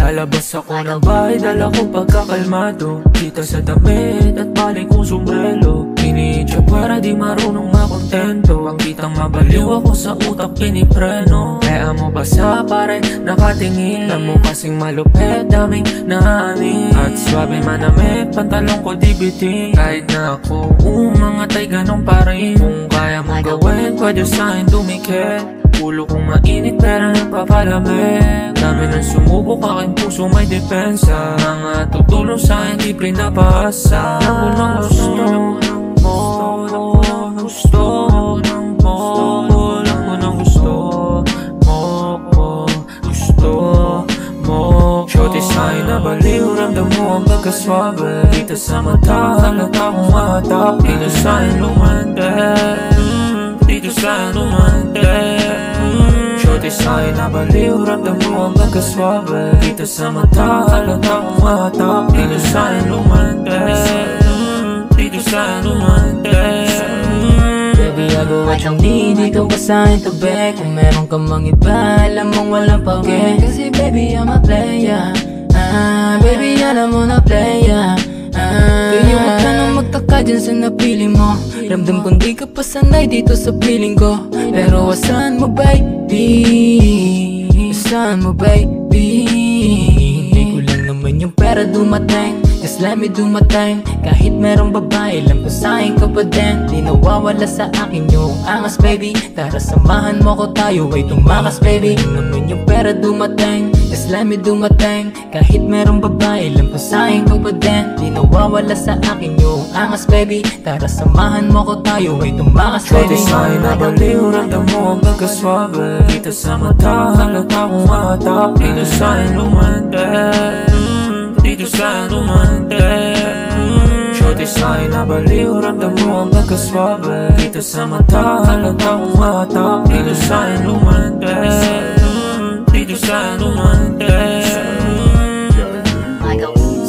Lalabas ako ng bahay, dala ko pagkakalmado. Kita sa damit at balik kong sombrero. Iniitsa para di marunong makontento. Ang kitang mabaliw ako sa utak pinipreno. Kaya mo basa pare nakatingin. Alam mo kasing malupit, daming naanin. At swabe manamit, pantalong ko di biting. Kahit na ako umangatay ganun pa rin. Kung kaya mong gawin, pwede sa'kin dumikit. Ulo kong mainit pero nagpapalamig. Dami nang sumubok, aking puso may depensa. Mga tutulong sa'kin di pinapasa. Ako nang gusto mo, gusto mo. Ako nang gusto mo, gusto mo. Shorty sa'kin na baliw, ramdam mo ang pagkaswabe. Dito sa mata, halata kong mata. Dito sa'kin lumandek, dito sa'kin lumandek. Shorty sa'kin na baliw, ramdam mo ang pagkaswabe. Dito sa mata, halata kong mata. Dito sa'kin lumandek, dito sa'kin lumandek. Baby, agaw at lang dito ka sa'kin tabi. Kung meron ka mang iba, alam mong walang pake. Kasi baby, I'm a player. Baby, alam mo na player. Kaya wag ka nang magtaka dyan sa napili mo. Ramdam kong di ka pa sanay dito sa piling ko. Pero asan mo baby? Asan mo baby? Hindi ko lang naman yung pera dumating. Just let me do my thing. Kahit merong babae, lang ko sa'kin ka pa din. Di nawawala sa akin yung angas baby. Tara samahan mo ko, tayo ay tumakas baby. Naman yung pera dumating. Just let me do my thing. Kahit merong babae, lang ko sa'kin ka pa din. Di nawawala sa akin yung angas baby. Tara samahan mo ko, tayo ay tumakas baby. Shorty sa'kin na baliw, ramdam mo ang pagkaswabe. Dito sa mata, halata kong mata. Dito sa'kin lumandek, dito sa'kin lumandek. Shorty sa'kin na baliw, ramdam mo ang pagkaswabe. Dito sa mata, halata kong mata. Dito sa'kin lumandek, dito sa'kin lumandek.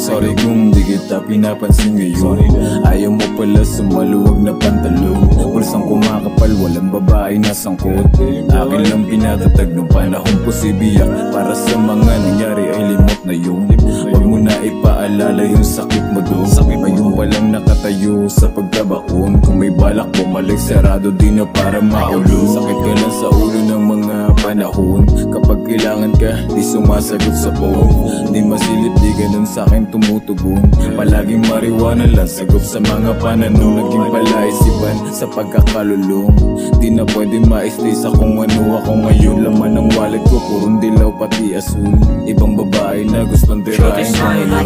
Sorry kung di kita pinapansin ngayon. Ayaw mo pala sa maluwag na pantalon. Pulsang kumakapal, walang babae na sangkot. Akin lang pinatatag nung panahon po si biyak. Para sa mga nangyari ay limot na yun. Huwag mo na ipaalala yung sakit mo doon. Ngayon palang nakatayo sa pagkabaon. Kung may balak bumalik, sarado di na para maulong. Sakit ka lang sa ulo ng mga panahon. Kapag kailangan ka, di sumasagot sa phone. Di masilip, di ganun sa'kin tumutugon. Palaging mariwana lang sagot sa mga pananong. Naging palaisipan sa pagkakalulong. Di na pwede ma-stay sa kung ano ako ngayon. Laman ng wallet ko, purong dilaw pati asul. Ibang babae na gustong tirahin ko ngayon. Shorty sa'kin na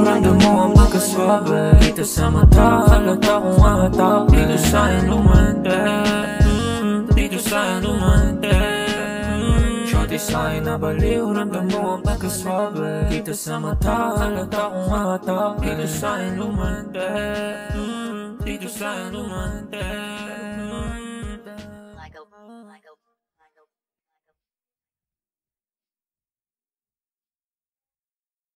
ramdam mo ang pagkaswabe. Dito sa mata, halata kong mata. Dito sa'kin lumandek, dito sa'kin lumandek. Shorty sa'kin na baliw, ramdam mo ang pagkaswabe. Dito sa mata, halata kong mata. Dito sa'kin lumandek, dito sa'kin lumandek.